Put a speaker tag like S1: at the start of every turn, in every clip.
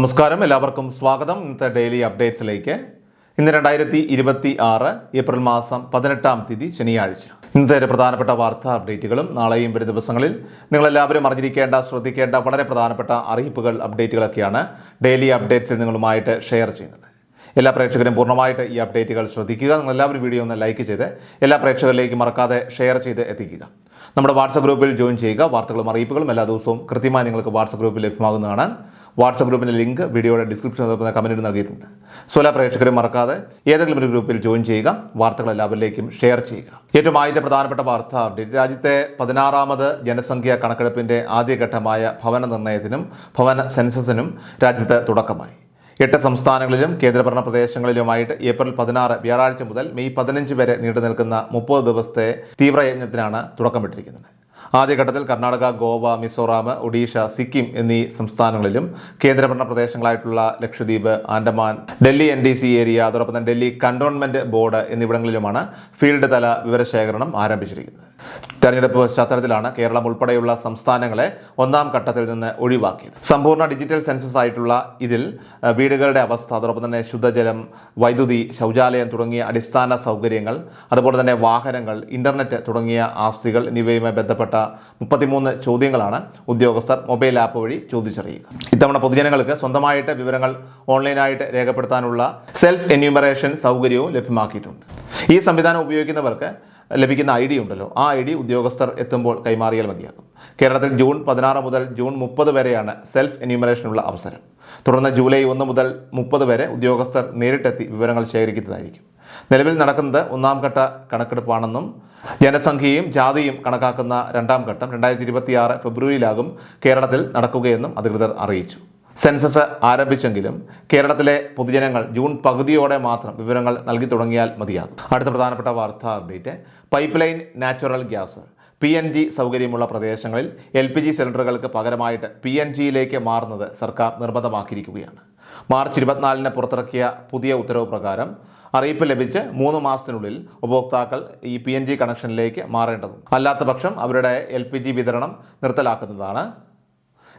S1: നമസ്കാരം, എല്ലാവർക്കും സ്വാഗതം. ഇന്നത്തെ ഡെയിലി അപ്ഡേറ്റ്സിലേക്ക്. ഇന്ന് 2026 ഏപ്രിൽ മാസം 18-ാം തീയതി ശനിയാഴ്ച. ഇന്നത്തെ പ്രധാനപ്പെട്ട വാർത്താ അപ്ഡേറ്റുകളും നാളെയും വരും ദിവസങ്ങളിൽ നിങ്ങളെല്ലാവരും അറിഞ്ഞിരിക്കേണ്ട, ശ്രദ്ധിക്കേണ്ട വളരെ പ്രധാനപ്പെട്ട അറിയിപ്പുകൾ, അപ്ഡേറ്റുകളൊക്കെയാണ് ഡെയിലി അപ്ഡേറ്റ്സിൽ നിങ്ങളുമായിട്ട് ഷെയർ ചെയ്യുന്നത്. എല്ലാ പ്രേക്ഷകരും പൂർണ്ണമായിട്ട് ഈ അപ്ഡേറ്റുകൾ ശ്രദ്ധിക്കുക. നിങ്ങളെല്ലാവരും വീഡിയോ ഒന്ന് ലൈക്ക് ചെയ്ത് എല്ലാ പ്രേക്ഷകരിലേക്കും മറക്കാതെ ഷെയർ ചെയ്ത് എത്തിക്കുക. നമ്മുടെ വാട്സപ്പ് ഗ്രൂപ്പിൽ ജോയിൻ ചെയ്യുക. വാർത്തകളും അറിയിപ്പുകളും എല്ലാ ദിവസവും കൃത്യമായി നിങ്ങൾക്ക് വാട്സപ്പ് ഗ്രൂപ്പിൽ ലഭ്യമാകുന്നതാണ്. വാട്സപ്പ് ഗ്രൂപ്പിൻ്റെ ലിങ്ക് വീഡിയോയുടെ ഡിസ്ക്രിപ്ഷനിൽ നൽകുന്ന കമൻറ്റിൽ നൽകിയിട്ടുണ്ട്. സോ എല്ലാ പ്രേക്ഷകരും മറക്കാതെ ഏതെങ്കിലും ഒരു ഗ്രൂപ്പിൽ ജോയിൻ ചെയ്യുക. വാർത്തകൾ എല്ലാവരിലേക്കും ഷെയർ ചെയ്യുക. ഏറ്റവും ആദ്യത്തെ പ്രധാനപ്പെട്ട വാർത്താ അപ്ഡേറ്റ്. രാജ്യത്തെ 16ാമത് ജനസംഖ്യാ കണക്കെടുപ്പിൻ്റെ ആദ്യഘട്ടമായ ഭവന നിർണ്ണയത്തിനും ഭവന സെൻസസിനും രാജ്യത്ത് തുടക്കമായി. 8 സംസ്ഥാനങ്ങളിലും കേന്ദ്രഭരണ പ്രദേശങ്ങളിലുമായിട്ട് ഏപ്രിൽ 16 വ്യാഴാഴ്ച മുതൽ മെയ് 15 വരെ നീണ്ടു നിൽക്കുന്ന 30 ദിവസത്തെ തീവ്രയജ്ഞത്തിനാണ് തുടക്കമിട്ടിരിക്കുന്നത്. ആദ്യഘട്ടത്തിൽ കർണാടക, ഗോവ, മിസോറാം, ഒഡീഷ, സിക്കിം എന്നീ സംസ്ഥാനങ്ങളിലും കേന്ദ്രഭരണ പ്രദേശങ്ങളായിട്ടുള്ള ലക്ഷദ്വീപ്, ആൻഡമാൻ, ഡൽഹി NDC ഏരിയ, അതോടൊപ്പം തന്നെ ഡൽഹി കണ്ടോൺമെൻറ്റ് ബോർഡ് എന്നിവിടങ്ങളിലുമാണ് ഫീൽഡ് തല വിവരശേഖരണം ആരംഭിച്ചിരിക്കുന്നത്. തെരഞ്ഞെടുപ്പ് പശ്ചാത്തലത്തിലാണ് കേരളം ഉൾപ്പെടെയുള്ള സംസ്ഥാനങ്ങളെ 1-ാം ഘട്ടത്തിൽ നിന്ന് ഒഴിവാക്കിയത്. സമ്പൂർണ്ണ ഡിജിറ്റൽ സെൻസസ് ആയിട്ടുള്ള ഇതിൽ വീടുകളുടെ അവസ്ഥ, അതോടൊപ്പം തന്നെ ശുദ്ധജലം, വൈദ്യുതി, ശൗചാലയം തുടങ്ങിയ അടിസ്ഥാന സൗകര്യങ്ങൾ, അതുപോലെ തന്നെ വാഹനങ്ങൾ, ഇൻ്റർനെറ്റ് തുടങ്ങിയ ആസ്തികൾ എന്നിവയുമായി ബന്ധപ്പെട്ട 33 ചോദ്യങ്ങളാണ് ഉദ്യോഗസ്ഥർ മൊബൈൽ ആപ്പ് വഴി ചോദിച്ചറിയുക. ഇത്തവണ പൊതുജനങ്ങൾക്ക് സ്വന്തമായിട്ട് വിവരങ്ങൾ ഓൺലൈനായിട്ട് രേഖപ്പെടുത്താനുള്ള സെൽഫ് എന്യൂമറേഷൻ സൗകര്യവും ലഭ്യമാക്കിയിട്ടുണ്ട്. ഈ സംവിധാനം ഉപയോഗിക്കുന്നവർക്ക് ലഭിക്കുന്ന ID ഉണ്ടല്ലോ, ആ ID ഉദ്യോഗസ്ഥർ എത്തുമ്പോൾ കൈമാറിയാൽ മതിയാകും. കേരളത്തിൽ ജൂൺ 16 മുതൽ ജൂൺ 30 വരെയാണ് സെൽഫ് എന്യൂമറേഷനുള്ള അവസരം. തുടർന്ന് ജൂലൈ 1 മുതൽ 30 വരെ ഉദ്യോഗസ്ഥർ നേരിട്ടെത്തി വിവരങ്ങൾ ശേഖരിക്കുന്നതായിരിക്കും. നിലവിൽ നടക്കുന്നത് 1-ാം ഘട്ട കണക്കെടുപ്പാണെന്നും ജനസംഖ്യയും ജാതിയും കണക്കാക്കുന്ന 2-ാം ഘട്ടം 2026 ഫെബ്രുവരിയിലാകും കേരളത്തിൽ നടക്കുകയെന്നും അധികൃതർ അറിയിച്ചു. സെൻസസ് ആരംഭിച്ചെങ്കിലും കേരളത്തിലെ പൊതുജനങ്ങൾ ജൂൺ പകുതിയോടെ മാത്രം വിവരങ്ങൾ നൽകി തുടങ്ങിയാൽ മതിയാകും. അടുത്ത പ്രധാനപ്പെട്ട വാർത്താ update. Pipe line natural gas PNG സൗകര്യമുള്ള പ്രദേശങ്ങളിൽ LPG സിലിണ്ടറുകൾക്ക് പകരമായിട്ട് PNGയിലേക്ക് മാറുന്നത് സർക്കാർ നിർബന്ധമാക്കിയിരിക്കുകയാണ്. മാർച്ച് 24-ന് പുറത്തിറക്കിയ പുതിയ ഉത്തരവ് പ്രകാരം അറിയിപ്പ് ലഭിച്ച് 3 മാസത്തിനുള്ളിൽ ഉപഭോക്താക്കൾ ഈ PNG കണക്ഷനിലേക്ക് മാറേണ്ടതുണ്ട്. അല്ലാത്ത പക്ഷം അവരുടെ LPG വിതരണം നിർത്തലാക്കുന്നതാണ്.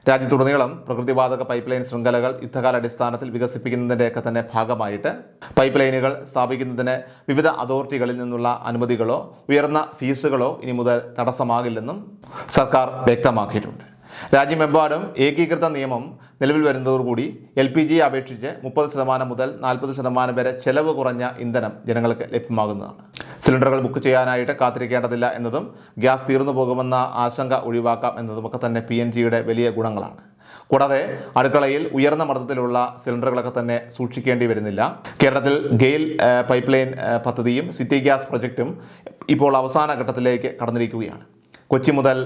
S1: രാജ്യത്തുടനീളം പ്രകൃതിവാതക പൈപ്പ് ലൈൻ ശൃംഖലകൾ യുദ്ധകാലാടിസ്ഥാനത്തിൽ വികസിപ്പിക്കുന്നതിൻ്റെയൊക്കെ തന്നെ ഭാഗമായിട്ട് പൈപ്പ് ലൈനുകൾ സ്ഥാപിക്കുന്നതിന് വിവിധ അതോറിറ്റികളിൽ നിന്നുള്ള അനുമതികളോ ഉയർന്ന ഫീസുകളോ ഇനി മുതൽ തടസ്സമാകില്ലെന്നും സർക്കാർ വ്യക്തമാക്കിയിട്ടുണ്ട്. രാജ്യമെമ്പാടും ഏകീകൃത നിയമം നിലവിൽ വരുന്നതോടുകൂടി LPGയെ അപേക്ഷിച്ച് 30% മുതൽ 40% വരെ ചെലവ് കുറഞ്ഞ ഇന്ധനം ജനങ്ങൾക്ക് ലഭ്യമാകുന്നതാണ്. സിലിണ്ടറുകൾ ബുക്ക് ചെയ്യാനായിട്ട് കാത്തിരിക്കേണ്ടതില്ല എന്നതും ഗ്യാസ് തീർന്നു പോകുമെന്ന ആശങ്ക ഒഴിവാക്കാം എന്നതുമൊക്കെ തന്നെ PNGയുടെ വലിയ ഗുണങ്ങളാണ്. കൂടാതെ അടുക്കളയിൽ ഉയർന്ന മർദ്ദത്തിലുള്ള സിലിണ്ടറുകളൊക്കെ തന്നെ സൂക്ഷിക്കേണ്ടി വരുന്നില്ല. കേരളത്തിൽ ഗെയിൽ പൈപ്പ് ലൈൻ പദ്ധതിയും സിറ്റി ഗ്യാസ് പ്രൊജക്റ്റും ഇപ്പോൾ അവസാന ഘട്ടത്തിലേക്ക് കടന്നിരിക്കുകയാണ്. കൊച്ചി മുതൽ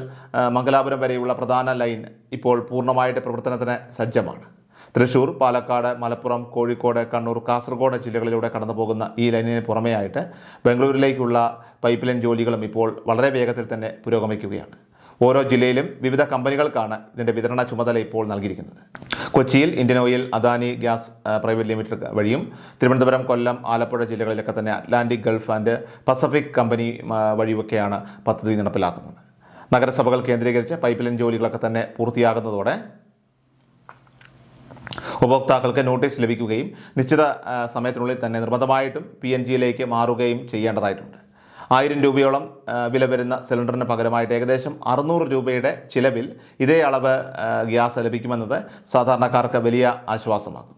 S1: മംഗലാപുരം വരെയുള്ള പ്രധാന ലൈൻ ഇപ്പോൾ പൂർണ്ണമായിട്ട് പ്രവർത്തനത്തിന് സജ്ജമാണ്. തൃശ്ശൂർ, പാലക്കാട്, മലപ്പുറം, കോഴിക്കോട്, കണ്ണൂർ, കാസർഗോഡ് ജില്ലകളിലൂടെ കടന്നു പോകുന്ന ഈ ലൈനിന് പുറമെയായിട്ട് ബംഗളൂരിലേക്കുള്ള പൈപ്പ് ലൈൻ ജോലികളും ഇപ്പോൾ വളരെ വേഗത്തിൽ തന്നെ പുരോഗമിക്കുകയാണ്. ഓരോ ജില്ലയിലും വിവിധ കമ്പനികൾക്കാണ് ഇതിൻ്റെ വിതരണ ചുമതല ഇപ്പോൾ നൽകിയിരിക്കുന്നത്. കൊച്ചിയിൽ Indian oil, Adani gas private limited വഴിയും തിരുവനന്തപുരം, കൊല്ലം, ആലപ്പുഴ ജില്ലകളിലൊക്കെ തന്നെ Atlantic Gulf and Pacific company വഴിയൊക്കെയാണ് പദ്ധതി നടപ്പിലാക്കുന്നത്. നഗരസഭകൾ കേന്ദ്രീകരിച്ച് പൈപ്പ് ലൈൻ ജോലികളൊക്കെ തന്നെ പൂർത്തിയാകുന്നതോടെ ഉപഭോക്താക്കൾക്ക് നോട്ടീസ് ലഭിക്കുകയും നിശ്ചിത സമയത്തിനുള്ളിൽ തന്നെ നിർബന്ധമായിട്ടും PNGയിലേക്ക് മാറുകയും ചെയ്യേണ്ടതായിട്ടുണ്ട്. 1000 രൂപയോളം വില വരുന്ന സിലിണ്ടറിന് പകരമായിട്ട് ഏകദേശം 600 രൂപയുടെ ചിലവിൽ ഇതേ അളവ് ഗ്യാസ് ലഭിക്കുമെന്നത് സാധാരണക്കാർക്ക് വലിയ ആശ്വാസമാകും.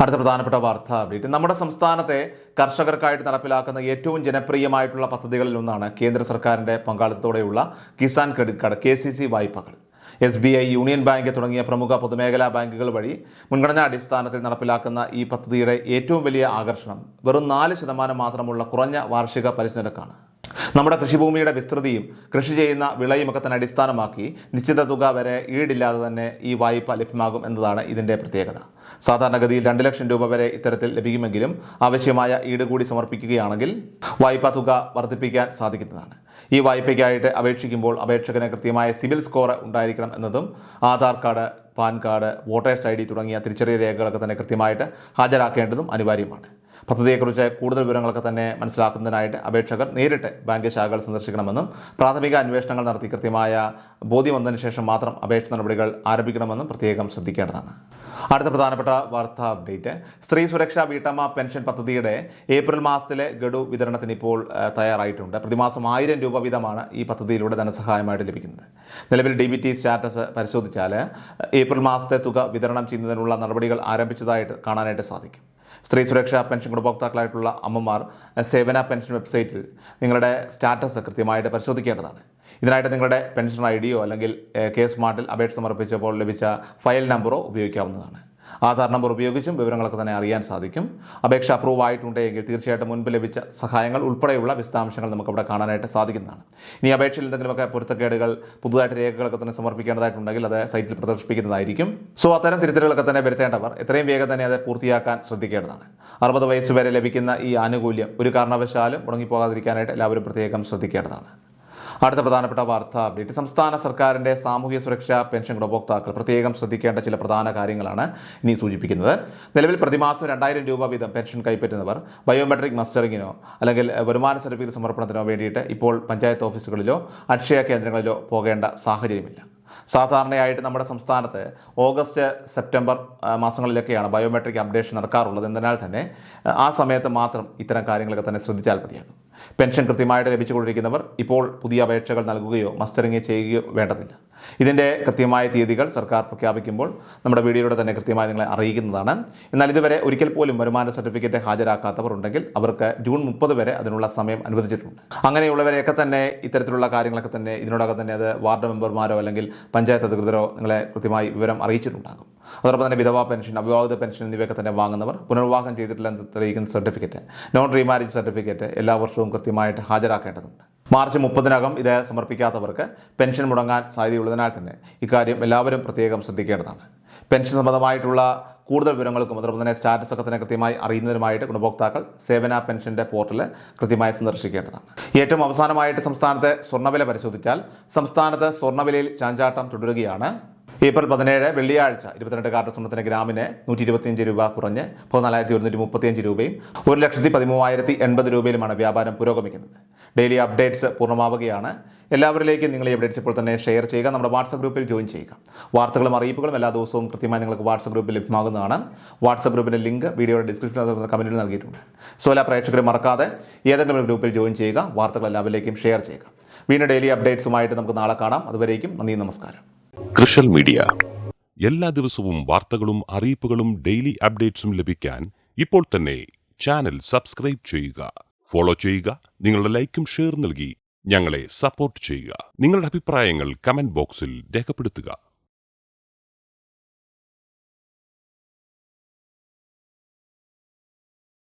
S1: അടുത്ത പ്രധാനപ്പെട്ട വാർത്താ അപ്ഡേറ്റ്. നമ്മുടെ സംസ്ഥാനത്തെ കർഷകർക്കായിട്ട് നടപ്പിലാക്കുന്ന ഏറ്റവും ജനപ്രിയമായിട്ടുള്ള പദ്ധതികളിൽ ഒന്നാണ് കേന്ദ്ര സർക്കാരിൻ്റെ പങ്കാളിത്തത്തോടെയുള്ള കിസാൻ ക്രെഡിറ്റ് കാർഡ് KCC വായ്പകൾ. SBI, യൂണിയൻ ബാങ്ക് തുടങ്ങിയ പ്രമുഖ പൊതുമേഖലാ ബാങ്കുകൾ വഴി മുൻഗണനാ അടിസ്ഥാനത്തിൽ നടപ്പിലാക്കുന്ന ഈ പദ്ധതിയുടെ ഏറ്റവും വലിയ ആകർഷണം വെറും 4% മാത്രമുള്ള കുറഞ്ഞ വാർഷിക പലിശ നിരക്കാണ്. നമ്മുടെ കൃഷിഭൂമിയുടെ വിസ്തൃതിയും കൃഷി ചെയ്യുന്ന വിളയുമൊക്കെ തന്നെ അടിസ്ഥാനമാക്കി നിശ്ചിത തുക വരെ ഈടില്ലാതെ തന്നെ ഈ വായ്പ ലഭ്യമാകും എന്നതാണ് ഇതിൻ്റെ പ്രത്യേകത. സാധാരണഗതിയിൽ 2 ലക്ഷം രൂപ വരെ ഇത്തരത്തിൽ ലഭിക്കുമെങ്കിലും ആവശ്യമായ ഈട് കൂടി സമർപ്പിക്കുകയാണെങ്കിൽ വായ്പാ തുക വർദ്ധിപ്പിക്കാൻ സാധിക്കുന്നതാണ്. ഈ വായ്പയ്ക്കായിട്ട് അപേക്ഷിക്കുമ്പോൾ അപേക്ഷകന് കൃത്യമായ സിബിൽ സ്കോർ ഉണ്ടായിരിക്കണം എന്നതും Aadhaar card, pan card, voters ID തുടങ്ങിയ തിരിച്ചറിയൽ രേഖകളൊക്കെ തന്നെ കൃത്യമായിട്ട് ഹാജരാക്കേണ്ടതും അനിവാര്യമാണ്. പദ്ധതിയെക്കുറിച്ച് കൂടുതൽ വിവരങ്ങളൊക്കെ തന്നെ മനസ്സിലാക്കുന്നതിനായിട്ട് അപേക്ഷകർ നേരിട്ട് ബാങ്ക് ശാഖകൾ സന്ദർശിക്കണമെന്നും പ്രാഥമിക അന്വേഷണങ്ങൾ നടത്തി കൃത്യമായ ബോധ്യം വന്നതിന് ശേഷം മാത്രം അപേക്ഷ നടപടികൾ ആരംഭിക്കണമെന്നും പ്രത്യേകം ശ്രദ്ധിക്കേണ്ടതാണ്. അടുത്ത പ്രധാനപ്പെട്ട വാർത്താ അപ്ഡേറ്റ്, സ്ത്രീ സുരക്ഷാ വീട്ടമ്മ പെൻഷൻ പദ്ധതിയുടെ ഏപ്രിൽ മാസത്തിലെ ഗഡു വിതരണത്തിന് ഇപ്പോൾ തയ്യാറായിട്ടുണ്ട്. പ്രതിമാസം 1000 രൂപ വീതമാണ് ഈ പദ്ധതിയിലൂടെ ധനസഹായമായിട്ട് ലഭിക്കുന്നത്. നിലവിൽ DBT സ്റ്റാറ്റസ് പരിശോധിച്ചാൽ ഏപ്രിൽ മാസത്തെ തുക വിതരണം ചെയ്യുന്നതിനുള്ള നടപടികൾ ആരംഭിച്ചതായിട്ട് കാണാനായിട്ട് സാധിക്കും. സ്ത്രീ സുരക്ഷാ പെൻഷൻ ഗുണഭോക്താക്കളായിട്ടുള്ള അമ്മമാർ സേവന പെൻഷൻ വെബ്സൈറ്റിൽ നിങ്ങളുടെ സ്റ്റാറ്റസ് കൃത്യമായിട്ട് പരിശോധിക്കേണ്ടതാണ്. ഇതിനായിട്ട് നിങ്ങളുടെ പെൻഷൻ ഐഡിയോ അല്ലെങ്കിൽ K-സ്മാർട്ടിൽ അപേക്ഷ സമർപ്പിച്ചപ്പോൾ ലഭിച്ച ഫയൽ നമ്പറോ ഉപയോഗിക്കാവുന്നതാണ്. ആധാർ നമ്പർ ഉപയോഗിച്ചും വിവരങ്ങളൊക്കെ തന്നെ അറിയാൻ സാധിക്കും. അപേക്ഷ അപ്രൂവ് ആയിട്ടുണ്ടെങ്കിൽ തീർച്ചയായിട്ടും മുൻപ് ലഭിച്ച സഹായങ്ങൾ ഉൾപ്പെടെയുള്ള വിശദാംശങ്ങൾ നമുക്കവിടെ കാണാനായിട്ട് സാധിക്കുന്നതാണ്. ഇനി അപേക്ഷയിൽ എന്തെങ്കിലുമൊക്കെ പൊരുത്തക്കേടുകൾ, പുതുതായിട്ട് രേഖകളൊക്കെ തന്നെ സമർപ്പിക്കേണ്ടതായിട്ടുണ്ടെങ്കിൽ അത് സൈറ്റിൽ പ്രദർശിപ്പിക്കുന്നതായിരിക്കും. സോ അത്തരം തിരുത്തലുകളൊക്കെ തന്നെ വരുത്തേണ്ടവർ എത്രയും വേഗം തന്നെ അത് പൂർത്തിയാക്കാൻ ശ്രദ്ധിക്കേണ്ടതാണ്. 60 വയസ്സ് വരെ ലഭിക്കുന്ന ഈ ആനുകൂല്യം ഒരു കാരണവശാലും മുടങ്ങിപ്പോകാതിരിക്കാനായിട്ട് എല്ലാവരും പ്രത്യേകം ശ്രദ്ധിക്കേണ്ടതാണ്. അടുത്ത പ്രധാനപ്പെട്ട വാർത്താ അപ്ഡേറ്റ്, സംസ്ഥാന സർക്കാരിൻ്റെ സാമൂഹ്യ സുരക്ഷാ പെൻഷൻ ഗുണഭോക്താക്കൾ പ്രത്യേകം ശ്രദ്ധിക്കേണ്ട ചില പ്രധാന കാര്യങ്ങളാണ് ഇനി സൂചിപ്പിക്കുന്നത്. നിലവിൽ പ്രതിമാസം 2000 രൂപ വീതം പെൻഷൻ കൈപ്പറ്റുന്നവർ ബയോമെട്രിക് മസ്റ്ററിങ്ങിനോ അല്ലെങ്കിൽ വരുമാന സർട്ടിഫിക്കറ്റ് സമർപ്പണത്തിനോ വേണ്ടിയിട്ട് ഇപ്പോൾ പഞ്ചായത്ത് ഓഫീസുകളിലോ അക്ഷയ കേന്ദ്രങ്ങളിലോ പോകേണ്ട സാഹചര്യമില്ല. സാധാരണയായിട്ട് നമ്മുടെ സംസ്ഥാനത്ത് ഓഗസ്റ്റ് സെപ്റ്റംബർ മാസങ്ങളിലൊക്കെയാണ് ബയോമെട്രിക് അപ്ഡേഷൻ നടക്കാറുള്ളത്. എന്നതിനാൽ തന്നെ ആ സമയത്ത് മാത്രം ഇത്തരം കാര്യങ്ങളൊക്കെ തന്നെ ശ്രദ്ധിച്ചാൽ മതിയാകും. പെൻഷൻ കൃത്യമായിട്ട് ലഭിച്ചുകൊണ്ടിരിക്കുന്നവർ ഇപ്പോൾ പുതിയ അപേക്ഷകൾ നൽകുകയോ മസ്റ്ററിങ് ചെയ്യുകയോ വേണ്ടതില്ല. ഇതിൻ്റെ കൃത്യമായ തീയതികൾ സർക്കാർ പ്രഖ്യാപിക്കുമ്പോൾ നമ്മുടെ വീഡിയോയിലൂടെ തന്നെ കൃത്യമായി നിങ്ങളെ അറിയിക്കുന്നതാണ്. എന്നാൽ ഇതുവരെ ഒരിക്കൽ പോലും വരുമാന സർട്ടിഫിക്കറ്റ് ഹാജരാക്കാത്തവർ ഉണ്ടെങ്കിൽ അവർക്ക് ജൂൺ 30 വരെ അതിനുള്ള സമയം അനുവദിച്ചിട്ടുണ്ട്. അങ്ങനെയുള്ളവരെയൊക്കെ തന്നെ ഇത്തരത്തിലുള്ള കാര്യങ്ങളൊക്കെ തന്നെ ഇതിനോടകം തന്നെ അത് വാർഡ് മെമ്പർമാരോ അല്ലെങ്കിൽ പഞ്ചായത്ത് അധികൃതരോ നിങ്ങളെ കൃത്യമായി വിവരം അറിയിച്ചിട്ടുണ്ടാകും. അതോടൊപ്പം തന്നെ വിധവാ പെൻഷൻ, അവിവാഹിത പെൻഷൻ എന്നിവയൊക്കെ തന്നെ വാങ്ങുന്നവർ പുനർവിവാഹം ചെയ്തിട്ടില്ല എന്ന് തെളിയിക്കുന്ന സർട്ടിഫിക്കറ്റ്, നോൺ റീമാരേജ് സർട്ടിഫിക്കറ്റ് എല്ലാ വർഷവും കൃത്യമായിട്ട് ഹാജരാക്കേണ്ടതുണ്ട്. മാർച്ച് 30-നകം ഇത് സമർപ്പിക്കാത്തവർക്ക് പെൻഷൻ മുടങ്ങാൻ സാധ്യതയുള്ളതിനാൽ തന്നെ ഇക്കാര്യം എല്ലാവരും പ്രത്യേകം ശ്രദ്ധിക്കേണ്ടതാണ്. പെൻഷൻ സംബന്ധമായിട്ടുള്ള കൂടുതൽ വിവരങ്ങൾക്കും അതോടൊപ്പം തന്നെ സ്റ്റാറ്റസ് ഒക്കെ തന്നെ കൃത്യമായി അറിയുന്നതിനുമായിട്ട് ഗുണഭോക്താക്കൾ സേവന പെൻഷൻ്റെ പോർട്ടൽ കൃത്യമായി സന്ദർശിക്കേണ്ടതാണ്. ഏറ്റവും അവസാനമായിട്ട് സംസ്ഥാനത്തെ സ്വർണ്ണവില പരിശോധിച്ചാൽ സംസ്ഥാനത്ത് സ്വർണ്ണവിലയിൽ ചാഞ്ചാട്ടം തുടരുകയാണ്. ഏപ്രിൽ 17 വെള്ളിയാഴ്ച 22 കാരറ്റ് സ്വർണ്ണത്തിന് ഗ്രാമിന് 125 രൂപ കുറഞ്ഞ് 14,135 രൂപയും 1,13,080 രൂപയിലുമാണ് വ്യാപാരം പുരോഗമിക്കുന്നത്. ഡെയിലി അപ്ഡേറ്റ്സ് പൂർണ്ണമാവുകയാണ്. എല്ലാവരിലേക്കും നിങ്ങൾ ഈ അപ്ഡേറ്റ്സ് ഇപ്പോൾ തന്നെ ഷെയർ ചെയ്യുക. നമ്മുടെ വാട്സപ്പ് ഗ്രൂപ്പിൽ ജോയിൻ ചെയ്യുക. വാർത്തകളും അറിയിപ്പുകളും എല്ലാ ദിവസവും കൃത്യമായി നിങ്ങൾക്ക് വാട്സപ്പ് ഗ്രൂപ്പിൽ ലഭ്യമാകുന്നതാണ്. വാട്സപ്പ് ഗ്രൂപ്പിൻ്റെ ലിങ്ക് വീഡിയോയുടെ ഡിസ്ക്രിപ്ഷനിൽ കമൻറ്റിൽ നൽകിയിട്ടുണ്ട്. സോ എല്ലാ പ്രേക്ഷകരെ മറക്കാതെ ഏതെങ്കിലും ഗ്രൂപ്പിൽ ജോയിൻ ചെയ്യുക. വാർത്തകൾ എല്ലാവരിലേക്കും ഷെയർ ചെയ്യുക. വീണ്ടും ഡെയിലി അപ്ഡേറ്റ്സുമായിട്ട് നമുക്ക് നാളെ കാണാം. അതുവരേക്കും നന്ദി, നമസ്കാരം.
S2: കൃഷൽ മീഡിയ എല്ലാ ദിവസവും വാർത്തകളും അറിയിപ്പുകളും ഡെയിലി അപ്ഡേറ്റ്സും ലഭിക്കാൻ ഇപ്പോൾ തന്നെ ചാനൽ സബ്സ്ക്രൈബ് ചെയ്യുക, ഫോളോ ചെയ്യുക. നിങ്ങളുടെ ലൈക്കും ഷെയർ നൽകി ഞങ്ങളെ സപ്പോർട്ട് ചെയ്യുക. നിങ്ങളുടെ അഭിപ്രായങ്ങൾ കമന്റ് ബോക്സിൽ രേഖപ്പെടുത്തുക.